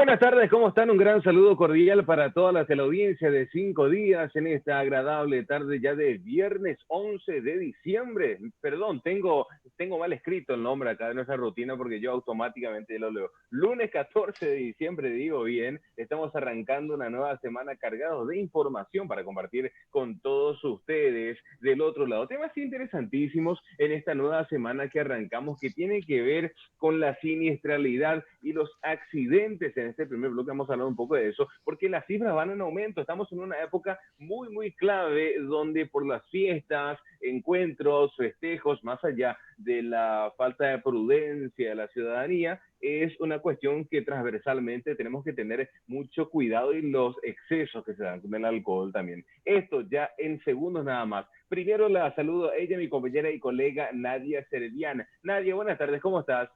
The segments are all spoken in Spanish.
Buenas tardes, ¿cómo están? Un gran saludo cordial para toda la teleaudiencia de 5 días en esta agradable tarde ya de viernes 11 de diciembre. Perdón, tengo mal escrito el nombre acá de nuestra rutina porque yo automáticamente lo leo. Lunes 14 de diciembre, digo bien, estamos arrancando una nueva semana cargados de información para compartir con todos ustedes del otro lado. Temas interesantísimos en esta nueva semana que arrancamos que tiene que ver con la siniestralidad y los accidentes. En este primer bloque vamos a hablar un poco de eso, porque las cifras van en aumento. Estamos en una época muy clave donde por las fiestas, encuentros, festejos, más allá de la falta de prudencia de la ciudadanía, es una cuestión que transversalmente tenemos que tener mucho cuidado y los excesos que se dan con el alcohol también. Esto ya en segundos nada más. Primero la saludo a ella, mi compañera y colega Nadia Servián. Nadia, buenas tardes, ¿cómo estás?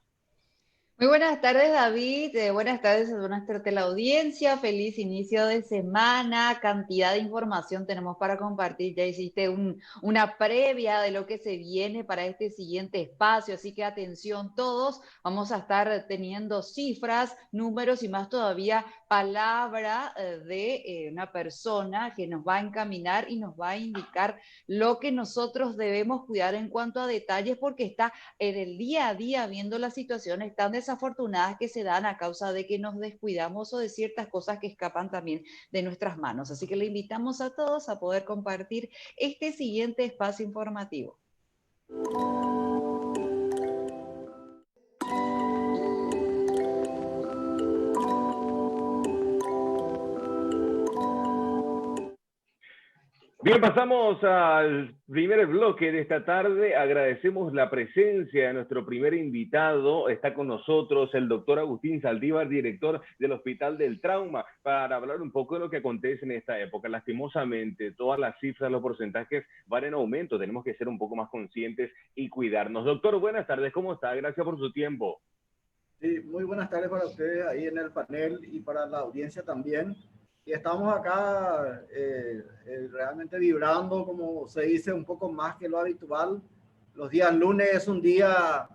Muy buenas tardes, David. Buenas tardes a nuestra teleaudiencia. Feliz inicio de semana. Cantidad de información tenemos para compartir. Ya hiciste una previa de lo que se viene para este siguiente espacio. Así que atención todos. Vamos a estar teniendo cifras, números y más todavía palabra de una persona que nos va a encaminar y nos va a indicar lo que nosotros debemos cuidar en cuanto a detalles porque está en el día a día viendo las situaciones tan desafortunadas que se dan a causa de que nos descuidamos o de ciertas cosas que escapan también de nuestras manos. Así que le invitamos a todos a poder compartir este siguiente espacio informativo. Bien, pasamos al primer bloque de esta tarde. Agradecemos la presencia de nuestro primer invitado. Está con nosotros el doctor Agustín Saldívar, director del Hospital del Trauma, para hablar un poco de lo que acontece en esta época. Lastimosamente, todas las cifras, los porcentajes van en aumento. Tenemos que ser un poco más conscientes y cuidarnos. Doctor, buenas tardes. ¿Cómo está? Gracias por su tiempo. Sí, muy buenas tardes para ustedes ahí en el panel y para la audiencia también. Y estamos acá realmente vibrando, como se dice, un poco más que lo habitual. Los días lunes es un día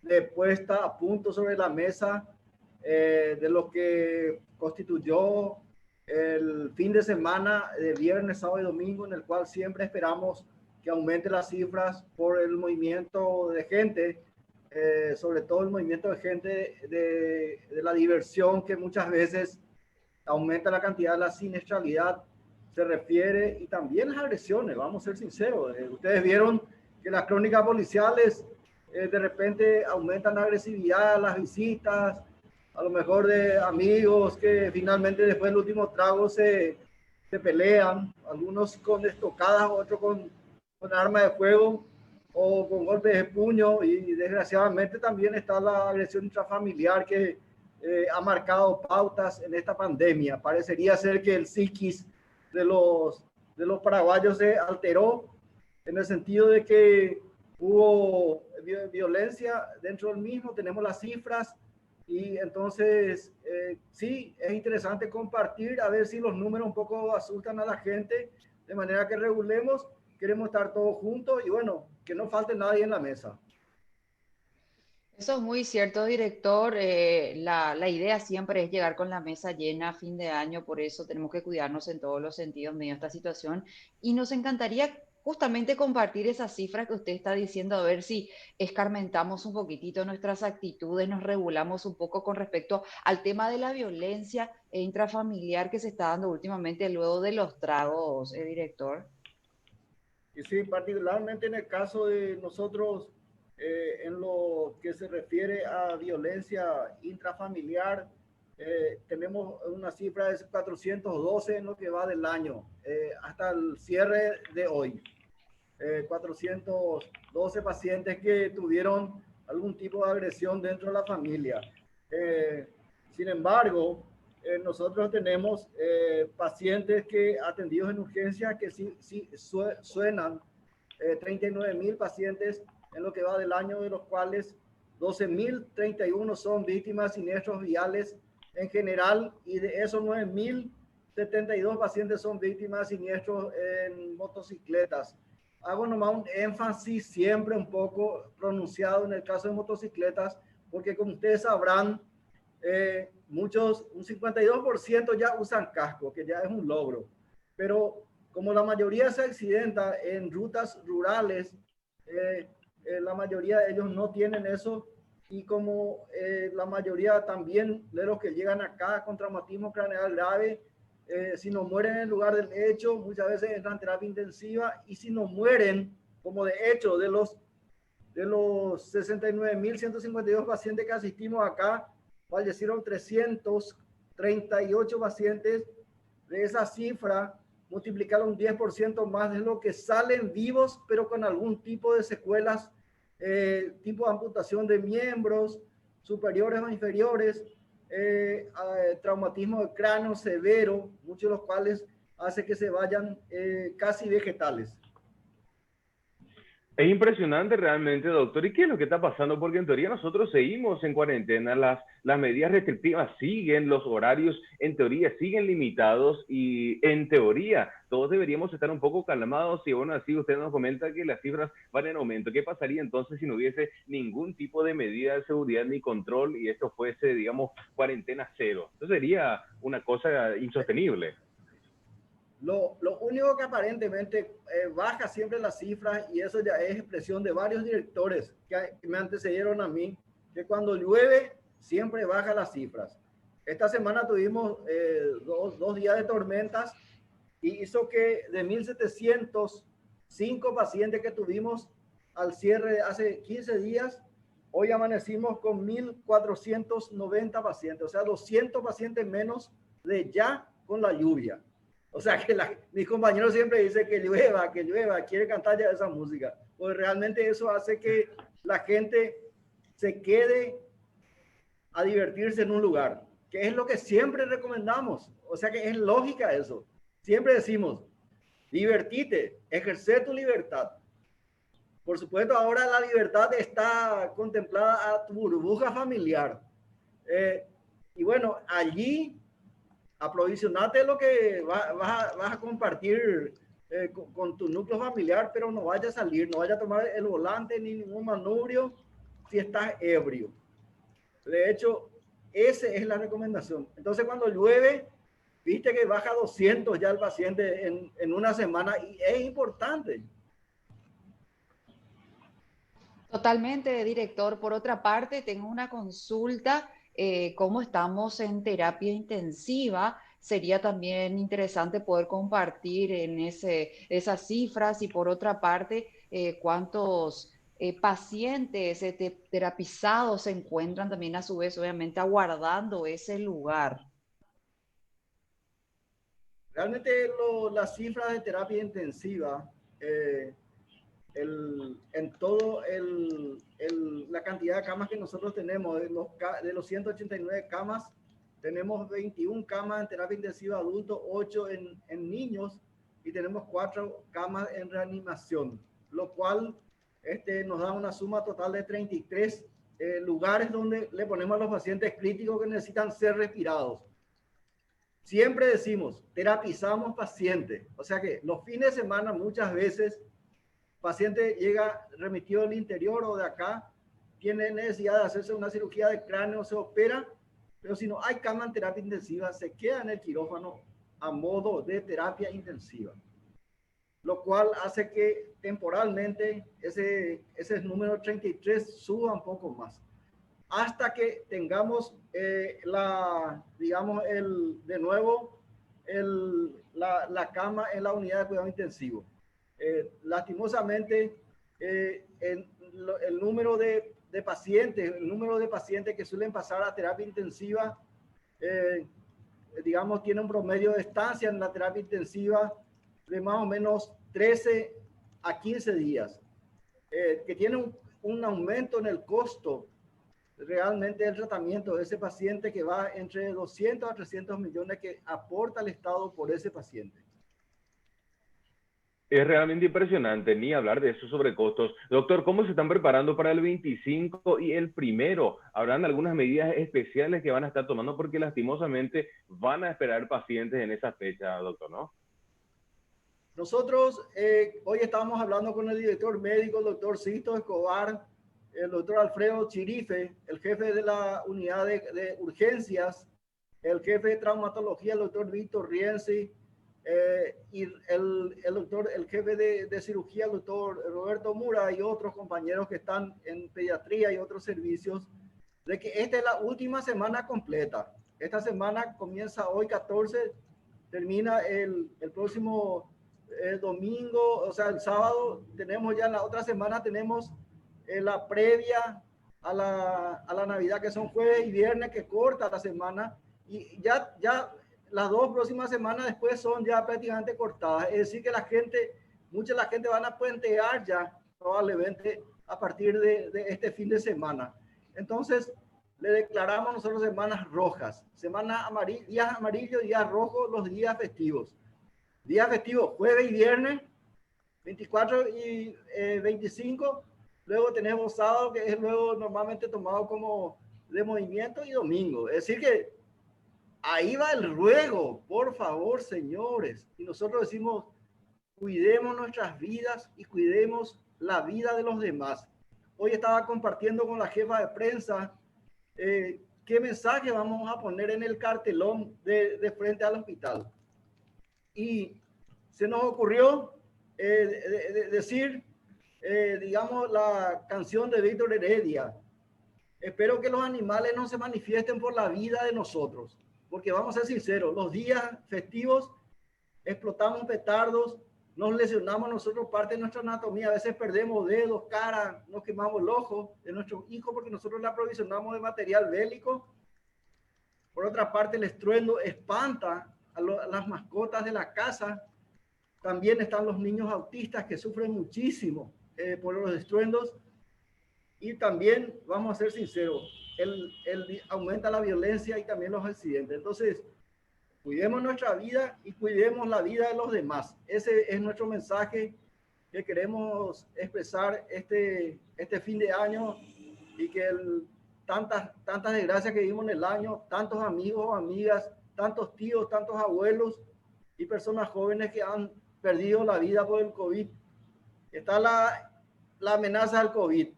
de puesta a punto sobre la mesa de lo que constituyó el fin de semana de viernes, sábado y domingo, en el cual siempre esperamos que aumente las cifras por el movimiento de gente, sobre todo el movimiento de gente de la diversión, que muchas veces aumenta la cantidad de la siniestralidad, se refiere, y también las agresiones, vamos a ser sinceros. Ustedes vieron que las crónicas policiales de repente aumentan la agresividad, las visitas, a lo mejor de amigos que finalmente después del último trago se pelean, algunos con estocadas, otros con arma de fuego o con golpes de puño, y desgraciadamente también está la agresión intrafamiliar que ha marcado pautas en esta pandemia. Parecería ser que el psiquis de los paraguayos se alteró en el sentido de que hubo violencia dentro del mismo, tenemos las cifras, y entonces sí, es interesante compartir, a ver si los números un poco asustan a la gente, de manera que regulemos. Queremos estar todos juntos y bueno, que no falte nadie en la mesa. Eso es muy cierto, director. La idea siempre es llegar con la mesa llena a fin de año, por eso tenemos que cuidarnos en todos los sentidos medio de esta situación. Y nos encantaría justamente compartir esas cifras que usted está diciendo, a ver si escarmentamos un poquitito nuestras actitudes, nos regulamos un poco con respecto al tema de la violencia intrafamiliar que se está dando últimamente luego de los tragos, director. Y sí, particularmente en el caso de nosotros, en lo que se refiere a violencia intrafamiliar, tenemos una cifra de 412 en lo que va del año, hasta el cierre de hoy. 412 pacientes que tuvieron algún tipo de agresión dentro de la familia. Sin embargo, nosotros tenemos pacientes que atendidos en urgencia que sí suenan 39.000 pacientes en lo que va del año, de los cuales 12.031 son víctimas de siniestros viales en general, y de esos 9.072 pacientes son víctimas de siniestros en motocicletas. Hago nomás un énfasis siempre un poco pronunciado en el caso de motocicletas, porque como ustedes sabrán, muchos, un 52% ya usan casco, que ya es un logro. Pero como la mayoría se accidenta en rutas rurales, la mayoría de ellos no tienen eso. Y como la mayoría también de los que llegan acá con traumatismo craneal grave, si no mueren en el lugar del hecho, muchas veces entran en terapia intensiva. Y si no mueren, como de hecho, de los 69.152 pacientes que asistimos acá, fallecieron 338 pacientes. De esa cifra, multiplicaron 10% más de lo que salen vivos, pero con algún tipo de secuelas, tipo de amputación de miembros superiores o inferiores, traumatismo de cráneo severo, muchos de los cuales hace que se vayan casi vegetales. Es impresionante realmente, doctor. ¿Y qué es lo que está pasando? Porque en teoría nosotros seguimos en cuarentena, las medidas restrictivas siguen, los horarios en teoría siguen limitados y en teoría todos deberíamos estar un poco calmados y bueno, así usted nos comenta que las cifras van en aumento. ¿Qué pasaría entonces si no hubiese ningún tipo de medida de seguridad ni control y esto fuese, digamos, cuarentena cero? Eso sería una cosa insostenible. Lo único que aparentemente baja siempre las cifras, y eso ya es expresión de varios directores que me antecedieron a mí, que cuando llueve siempre baja las cifras. Esta semana tuvimos dos días de tormentas y hizo que de 1.705 pacientes que tuvimos al cierre hace 15 días, hoy amanecimos con 1.490 pacientes, o sea, 200 pacientes menos de ya con la lluvia. O sea que mis compañeros siempre dicen que llueva, quiere cantar ya esa música. Pues realmente eso hace que la gente se quede a divertirse en un lugar, que es lo que siempre recomendamos. O sea que es lógica eso. Siempre decimos, divertite, ejercer tu libertad. Por supuesto, ahora la libertad está contemplada a tu burbuja familiar. Y bueno, allí aprovisionate lo que vas a compartir con tu núcleo familiar, pero no vaya a salir, no vaya a tomar el volante ni ningún manubrio si estás ebrio. De hecho, esa es la recomendación. Entonces, cuando llueve, viste que baja 200 ya el paciente en una semana y es importante. Totalmente, director. Por otra parte, tengo una consulta. ¿Cómo estamos en terapia intensiva? Sería también interesante poder compartir en esas cifras y por otra parte, cuántos pacientes terapizados se encuentran también a su vez, obviamente, aguardando ese lugar. Realmente las cifras de terapia intensiva, en todo la cantidad de camas que nosotros tenemos, de los 189 camas, tenemos 21 camas en terapia intensiva adulto, 8 en niños y tenemos 4 camas en reanimación, lo cual nos da una suma total de 33 lugares donde le ponemos a los pacientes críticos que necesitan ser respirados. Siempre decimos, terapizamos pacientes, o sea que los fines de semana muchas veces paciente llega remitido del interior o de acá, tiene necesidad de hacerse una cirugía de cráneo, se opera, pero si no hay cama en terapia intensiva, se queda en el quirófano a modo de terapia intensiva, lo cual hace que temporalmente ese número 33 suba un poco más, hasta que tengamos de nuevo la cama en la unidad de cuidado intensivo. Lastimosamente, el número de pacientes que suelen pasar a terapia intensiva, tiene un promedio de estancia en la terapia intensiva de más o menos 13 a 15 días, que tiene un aumento en el costo realmente del tratamiento de ese paciente, que va entre 200 a 300 millones que aporta el Estado por ese paciente. Es realmente impresionante, ni hablar de esos sobrecostos. Doctor, ¿cómo se están preparando para el 25 y el primero? ¿Habrán algunas medidas especiales que van a estar tomando? Porque lastimosamente van a esperar pacientes en esa fecha, doctor, ¿no? Nosotros hoy estábamos hablando con el director médico, el doctor Sisto Escobar, el doctor Alfredo Chirife, el jefe de la unidad de urgencias el jefe de traumatología, el doctor Víctor Rienzi, y el jefe de cirugía, el doctor Roberto Mura, y otros compañeros que están en pediatría y otros servicios, de que esta es la última semana completa. Esta semana comienza hoy 14, termina el próximo domingo, o sea, el sábado. Tenemos ya en la otra semana, tenemos la previa a la Navidad, que son jueves y viernes, que corta la semana, y ya las dos próximas semanas después son ya prácticamente cortadas. Es decir, que mucha de la gente van a puentear ya probablemente a partir de este fin de semana. Entonces, le declaramos nosotros semanas rojas, días amarillos, días rojos, los días festivos. Días festivos, jueves y viernes, 24 y 25. Luego tenemos sábado, que es luego normalmente tomado como de movimiento, y domingo. Es decir que ahí va el ruego, por favor, señores. Y nosotros decimos, cuidemos nuestras vidas y cuidemos la vida de los demás. Hoy estaba compartiendo con la jefa de prensa qué mensaje vamos a poner en el cartelón de frente al hospital. Y se nos ocurrió decir, digamos, la canción de Víctor Heredia. Espero que los animales no se manifiesten por la vida de nosotros, porque vamos a ser sinceros, los días festivos explotamos petardos, nos lesionamos nosotros parte de nuestra anatomía, a veces perdemos dedos, cara, nos quemamos el ojo de nuestros hijos porque nosotros la aprovisionamos de material bélico. Por otra parte, el estruendo espanta a las mascotas de la casa. También están los niños autistas que sufren muchísimo por los estruendos. Y también, vamos a ser sinceros, aumenta la violencia y también los accidentes. Entonces, cuidemos nuestra vida y cuidemos la vida de los demás. Ese es nuestro mensaje que queremos expresar este fin de año, y que tantas desgracias que vimos en el año, tantos amigos o amigas, tantos tíos, tantos abuelos y personas jóvenes que han perdido la vida por el COVID. Está la amenaza del COVID,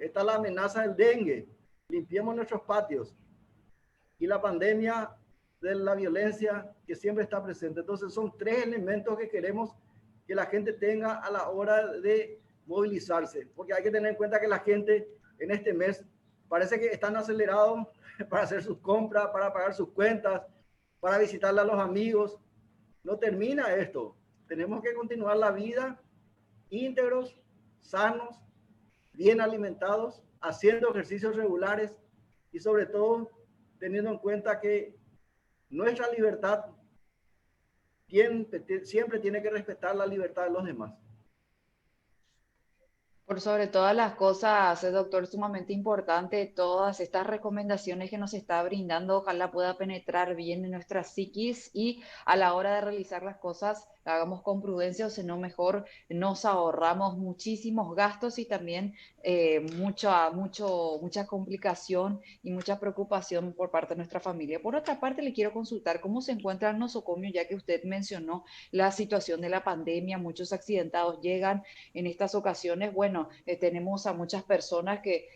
está la amenaza del dengue. Limpiemos nuestros patios. Y la pandemia de la violencia que siempre está presente. Entonces son tres elementos que queremos que la gente tenga a la hora de movilizarse, porque hay que tener en cuenta que la gente en este mes parece que están acelerados para hacer sus compras, para pagar sus cuentas, para visitarle a los amigos. No termina esto. Tenemos que continuar la vida íntegros, sanos, bien alimentados, haciendo ejercicios regulares y sobre todo teniendo en cuenta que nuestra libertad siempre tiene que respetar la libertad de los demás. Por sobre todas las cosas, doctor, sumamente importante todas estas recomendaciones que nos está brindando. Ojalá pueda penetrar bien en nuestra psiquis y a la hora de realizar las cosas la hagamos con prudencia, o si no, mejor nos ahorramos muchísimos gastos y también mucha complicación y mucha preocupación por parte de nuestra familia. Por otra parte, le quiero consultar cómo se encuentra el nosocomio, ya que usted mencionó la situación de la pandemia, muchos accidentados llegan en estas ocasiones. Bueno, tenemos a muchas personas que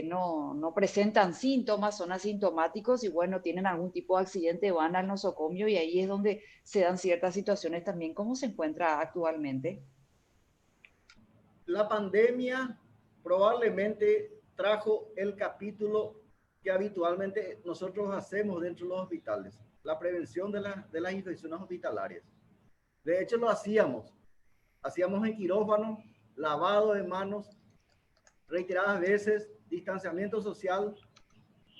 no presentan síntomas, son asintomáticos y bueno, tienen algún tipo de accidente, van al nosocomio y ahí es donde se dan ciertas situaciones también. ¿Cómo se encuentra actualmente? La pandemia probablemente trajo el capítulo que habitualmente nosotros hacemos dentro de los hospitales, la prevención de las infecciones hospitalarias. De hecho, lo hacíamos en quirófano, lavado de manos, reiteradas veces, distanciamiento social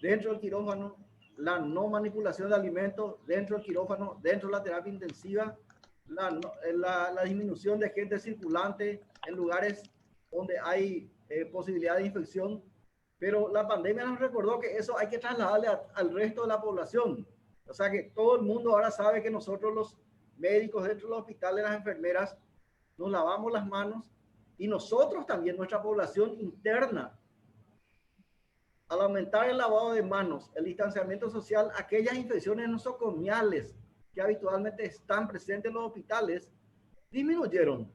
dentro del quirófano, la no manipulación de alimentos dentro del quirófano, dentro de la terapia intensiva, la disminución de gente circulante en lugares donde hay posibilidad de infección. Pero la pandemia nos recordó que eso hay que trasladarle al resto de la población. O sea que todo el mundo ahora sabe que nosotros los médicos dentro del hospital, las enfermeras, nos lavamos las manos, y nosotros también, nuestra población interna, al aumentar el lavado de manos, el distanciamiento social, aquellas infecciones nosocomiales que habitualmente están presentes en los hospitales, disminuyeron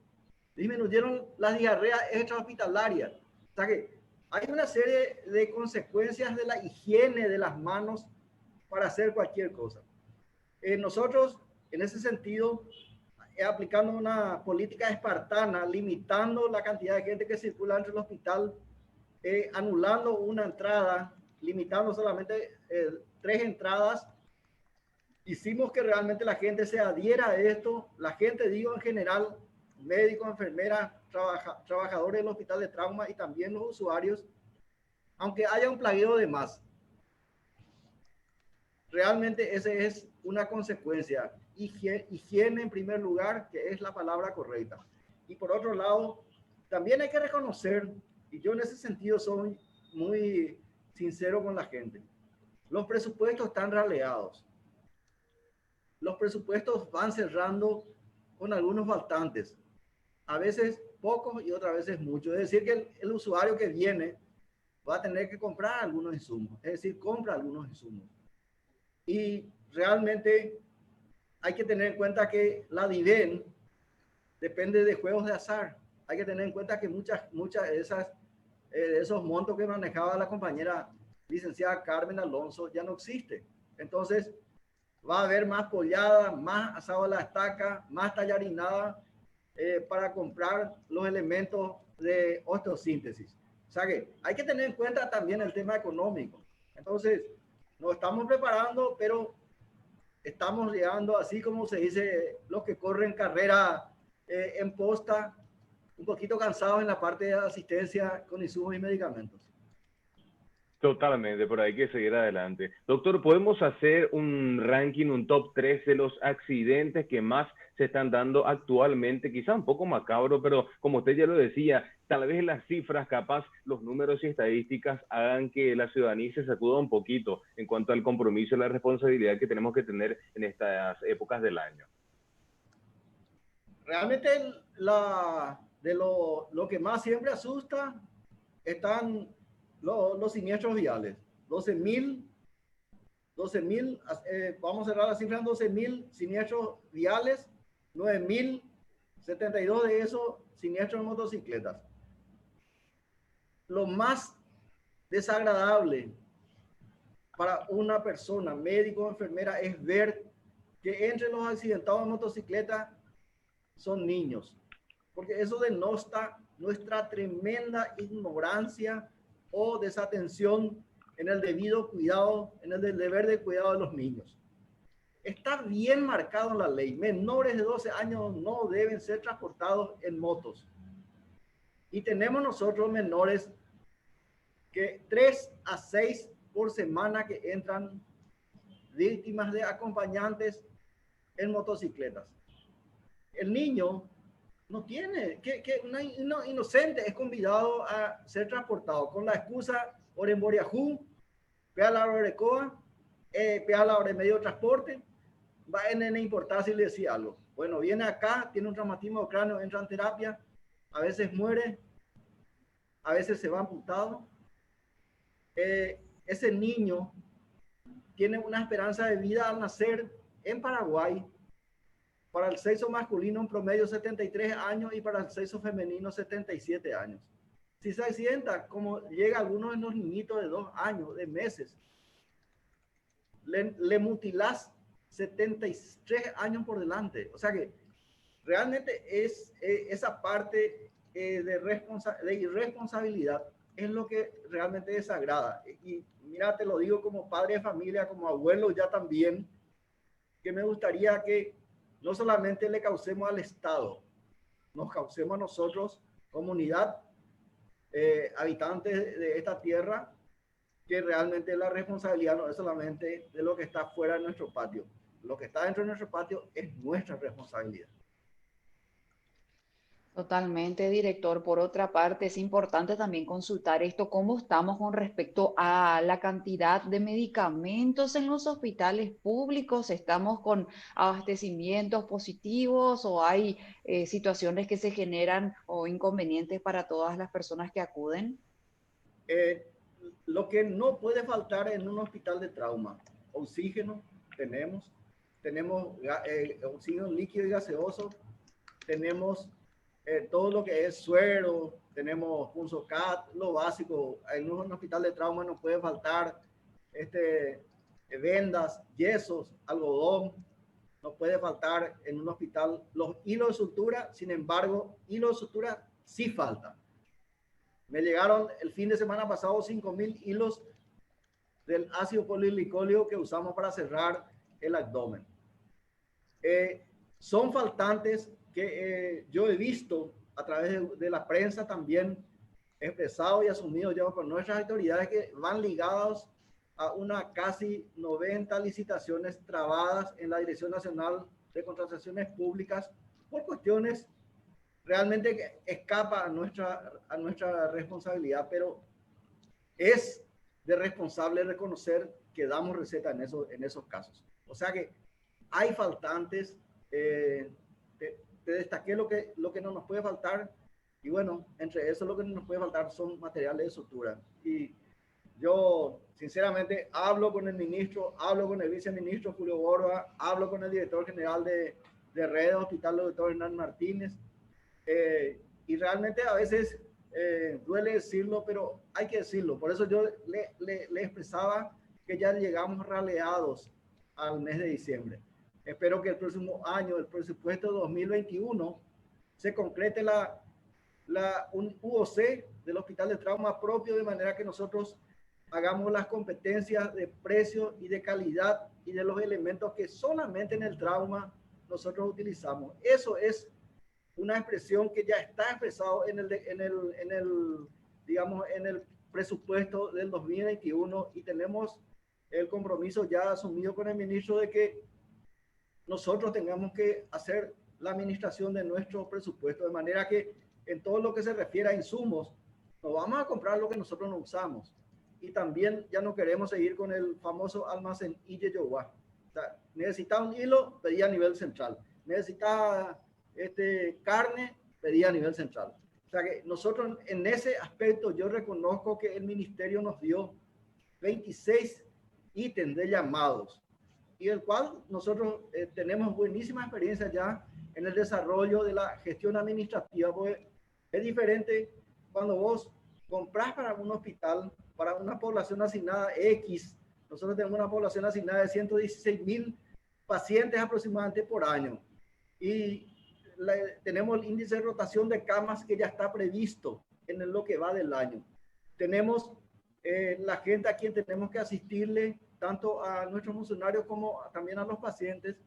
las diarreas extrahospitalarias. O sea que hay una serie de consecuencias de la higiene de las manos para hacer cualquier cosa. Nosotros, en ese sentido, aplicando una política espartana, limitando la cantidad de gente que circula entre el hospital, anulando una entrada, limitando solamente 3 entradas, hicimos que realmente la gente se adhiera a esto. La gente, digo en general, médicos, enfermeras, trabajadores del hospital de trauma y también los usuarios, aunque haya un plagueo de más. Realmente esa es una consecuencia. Higiene en primer lugar, que es la palabra correcta. Y por otro lado, también hay que reconocer, y yo en ese sentido soy muy sincero con la gente, los presupuestos están raleados. Los presupuestos van cerrando con algunos faltantes, a veces pocos y otras veces muchos. Es decir, que el usuario que viene va a tener que comprar algunos insumos, es decir, compra algunos insumos. Y realmente hay que tener en cuenta que la DIVEN depende de juegos de azar. Hay que tener en cuenta que muchas de esos montos que manejaba la compañera licenciada Carmen Alonso ya no existe. Entonces, va a haber más pollada, más asado a la estaca, más tallarinada para comprar los elementos de osteosíntesis. O sea que hay que tener en cuenta también el tema económico. Entonces, nos estamos preparando, pero estamos llegando, así como se dice, los que corren carrera en posta, un poquito cansados en la parte de asistencia con insumos y medicamentos. Totalmente, pero hay que seguir adelante. Doctor, ¿podemos hacer un ranking, un top 3 de los accidentes que más se están dando actualmente? Quizá un poco macabro, pero como usted ya lo decía, tal vez las cifras, capaz los números y estadísticas hagan que la ciudadanía se sacuda un poquito en cuanto al compromiso y la responsabilidad que tenemos que tener en estas épocas del año. Realmente lo que más siempre asusta están los siniestros viales. 12.000, vamos a cerrar la cifra en 12.000 siniestros viales, 9.072 de esos siniestros en motocicletas. Lo más desagradable para una persona, médico o enfermera, es ver que entre los accidentados en motocicleta son niños, porque eso denota nuestra tremenda ignorancia o desatención en el debido cuidado, en el deber de cuidado de los niños. Está bien marcado en la ley, menores de 12 años no deben ser transportados en motos. Y tenemos nosotros menores que 3 a 6 por semana que entran víctimas de acompañantes en motocicletas. El niño no tiene, un inocente es convidado a ser transportado con la excusa por emboriajú, pega la hora de coa, pega la hora de medio de transporte, va a importar si le decía algo. Bueno, viene acá, tiene un traumatismo de cráneo, entra en terapia, a veces muere, a veces se va amputado. Ese niño tiene una esperanza de vida al nacer en Paraguay, para el sexo masculino en promedio 73 años y para el sexo femenino 77 años. Si se accidenta, como llega a algunos de los niñitos de 2 años, de meses, le mutilás 73 años por delante. O sea que realmente es esa parte de irresponsabilidad es lo que realmente desagrada. Y mira, te lo digo como padre de familia, como abuelo ya también, que me gustaría que no solamente le causemos al Estado, nos causemos a nosotros, comunidad, habitantes de esta tierra, que realmente la responsabilidad no es solamente de lo que está fuera de nuestro patio. Lo que está dentro de nuestro patio es nuestra responsabilidad. Totalmente, director. Por otra parte, es importante también consultar esto, cómo estamos con respecto a la cantidad de medicamentos en los hospitales públicos. ¿Estamos con abastecimientos positivos o hay situaciones que se generan o inconvenientes para todas las personas que acuden? Lo que no puede faltar en un hospital de trauma, oxígeno, tenemos oxígeno líquido y gaseoso, tenemos todo lo que es suero, tenemos Punzocat, lo básico. En un hospital de trauma no puede faltar vendas, yesos, algodón. No puede faltar en un hospital los hilos de sutura. Sin embargo, hilos de sutura sí faltan. Me llegaron el fin de semana pasado 5.000 hilos del ácido polilicoico que usamos para cerrar el abdomen. Son faltantes que yo he visto a través de la prensa también expresado y asumido ya por nuestras autoridades, que van ligados a una casi 90 licitaciones trabadas en la Dirección Nacional de Contrataciones Públicas por cuestiones realmente que escapa a nuestra responsabilidad, pero es de responsable reconocer que damos receta en esos casos. O sea que hay faltantes, te destaqué lo que no nos puede faltar, y bueno, entre eso lo que no nos puede faltar son materiales de sutura. Y yo sinceramente hablo con el ministro, hablo con el viceministro Julio Borba, hablo con el director general de Red Hospital, el doctor Hernán Martínez, y realmente a veces duele decirlo, pero hay que decirlo. Por eso yo le expresaba que ya llegamos raleados al mes de diciembre. Espero que el próximo año, el presupuesto 2021, se concrete un UOC del Hospital de Trauma propio, de manera que nosotros hagamos las competencias de precio y de calidad y de los elementos que solamente en el trauma nosotros utilizamos. Eso es una expresión que ya está expresado en el presupuesto del 2021, y tenemos el compromiso ya asumido con el ministro de que nosotros tengamos que hacer la administración de nuestro presupuesto, de manera que en todo lo que se refiere a insumos, no vamos a comprar lo que nosotros no usamos. Y también ya no queremos seguir con el famoso almacén Iyeyowa. O sea, necesitaba un hilo, pedía a nivel central. Necesitaba carne, pedía a nivel central. O sea que nosotros en ese aspecto yo reconozco que el ministerio nos dio 26 ítems de llamados, y el cual nosotros tenemos buenísima experiencia ya en el desarrollo de la gestión administrativa, porque es diferente cuando vos comprás para un hospital, para una población asignada X. Nosotros tenemos una población asignada de 116.000 pacientes aproximadamente por año, y tenemos el índice de rotación de camas que ya está previsto en lo que va del año. Tenemos la gente a quien tenemos que asistirle, tanto a nuestros funcionarios como también a los pacientes,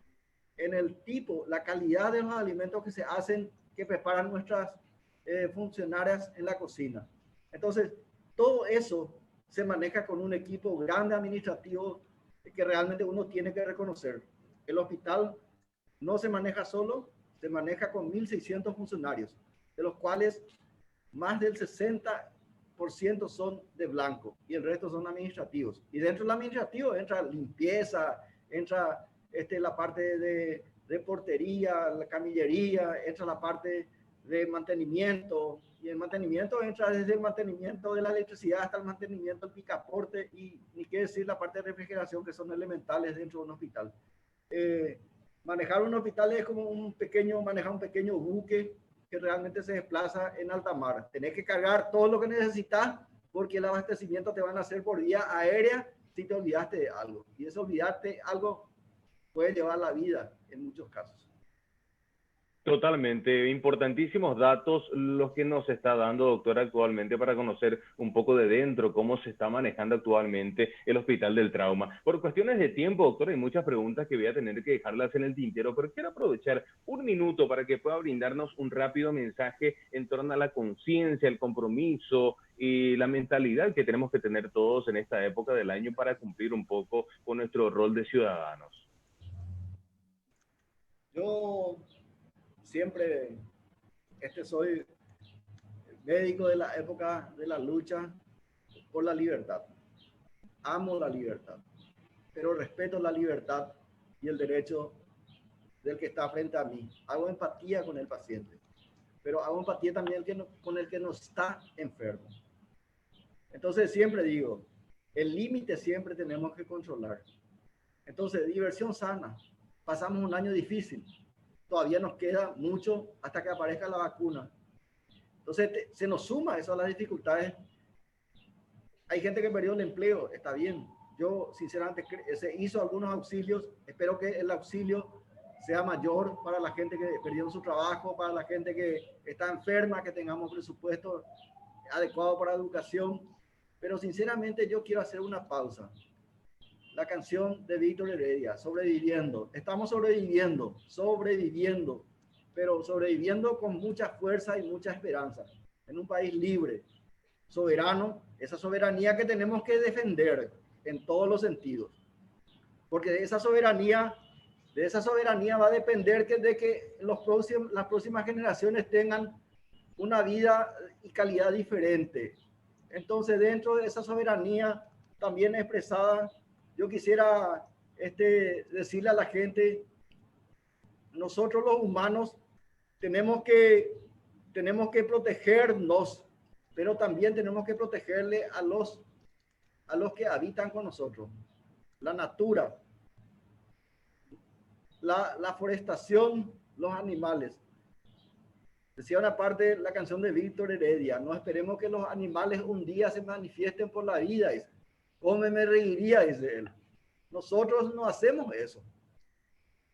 en el tipo, la calidad de los alimentos que se hacen, que preparan nuestras funcionarias en la cocina. Entonces, todo eso se maneja con un equipo grande administrativo que realmente uno tiene que reconocer. El hospital no se maneja solo, se maneja con 1.600 funcionarios, de los cuales más del 60% son de blanco y el resto son administrativos. Y dentro del administrativo entra limpieza, entra la parte de portería, la camillería, entra la parte de mantenimiento, y el mantenimiento entra desde el mantenimiento de la electricidad hasta el mantenimiento del picaporte, y ni qué decir la parte de refrigeración, que son elementales dentro de un hospital. Manejar un hospital es como manejar un pequeño buque que realmente se desplaza en alta mar. Tenés que cargar todo lo que necesitas, porque el abastecimiento te van a hacer por vía aérea si te olvidaste de algo. Y eso, olvidarte algo, puede llevar la vida en muchos casos. Totalmente, importantísimos datos los que nos está dando, doctora, actualmente, para conocer un poco de dentro cómo se está manejando actualmente el Hospital del Trauma. Por cuestiones de tiempo, doctora, hay muchas preguntas que voy a tener que dejarlas en el tintero, pero quiero aprovechar un minuto para que pueda brindarnos un rápido mensaje en torno a la conciencia, el compromiso y la mentalidad que tenemos que tener todos en esta época del año para cumplir un poco con nuestro rol de ciudadanos. Yo siempre soy médico de la época de la lucha por la libertad. Amo la libertad, pero respeto la libertad y el derecho del que está frente a mí. Hago empatía con el paciente, pero hago empatía también con el que no está enfermo. Entonces siempre digo, el límite siempre tenemos que controlar. Entonces, diversión sana. Pasamos un año difícil. Todavía nos queda mucho hasta que aparezca la vacuna. Entonces se nos suma eso a las dificultades. Hay gente que perdió el empleo, está bien. Yo sinceramente se hizo algunos auxilios, espero que el auxilio sea mayor para la gente que perdió su trabajo, para la gente que está enferma, que tengamos presupuesto adecuado para educación. Pero sinceramente yo quiero hacer una pausa. La canción de Víctor Heredia, Sobreviviendo. Estamos sobreviviendo, pero sobreviviendo con mucha fuerza y mucha esperanza. En un país libre, soberano, esa soberanía que tenemos que defender en todos los sentidos. Porque de esa soberanía va a depender de que las próximas generaciones tengan una vida y calidad diferente. Entonces, dentro de esa soberanía también expresada, yo quisiera decirle a la gente, nosotros los humanos tenemos que protegernos, pero también tenemos que protegerle a los que habitan con nosotros. La natura, la forestación, los animales. Decía una parte la canción de Víctor Heredia, no esperemos que los animales un día se manifiesten por la vida. Dice, ¿cómo me reiría? Dice él. Nosotros no hacemos eso.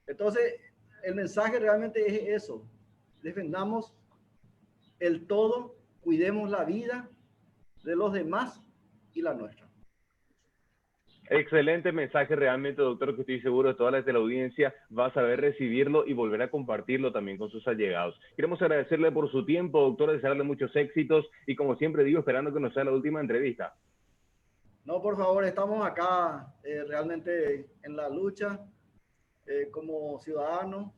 Entonces, el mensaje realmente es eso. Defendamos el todo, cuidemos la vida de los demás y la nuestra. Excelente mensaje realmente, doctor, que estoy seguro de toda la teleaudiencia va a saber recibirlo y volver a compartirlo también con sus allegados. Queremos agradecerle por su tiempo, doctor, desearle muchos éxitos y como siempre digo, esperando que nos sea la última entrevista. No, por favor, estamos acá realmente en la lucha como ciudadanos,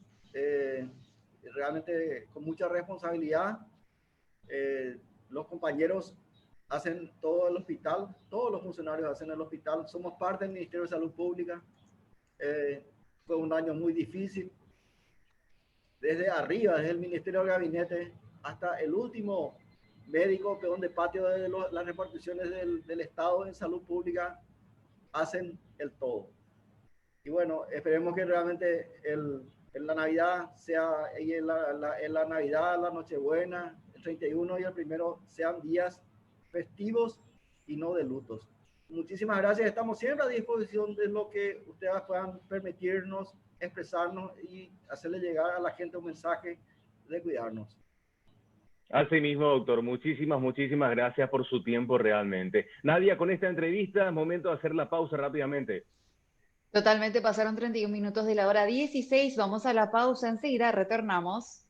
realmente con mucha responsabilidad. Los compañeros hacen todo el hospital, todos los funcionarios hacen el hospital, somos parte del Ministerio de Salud Pública. Fue un año muy difícil, desde arriba, desde el Ministerio del Gabinete hasta el último médico, peón de patio de las reparticiones del Estado en Salud Pública, hacen el todo. Y bueno, esperemos que realmente en la Navidad sea, y en la Navidad, la Nochebuena, el 31 y el 1 sean días festivos y no de lutos. Muchísimas gracias. Estamos siempre a disposición de lo que ustedes puedan permitirnos expresarnos y hacerle llegar a la gente un mensaje de cuidarnos. Así mismo, doctor. Muchísimas gracias por su tiempo realmente. Nadia, con esta entrevista es momento de hacer la pausa rápidamente. Totalmente, pasaron 31 minutos de la hora 16. Vamos a la pausa, enseguida retornamos.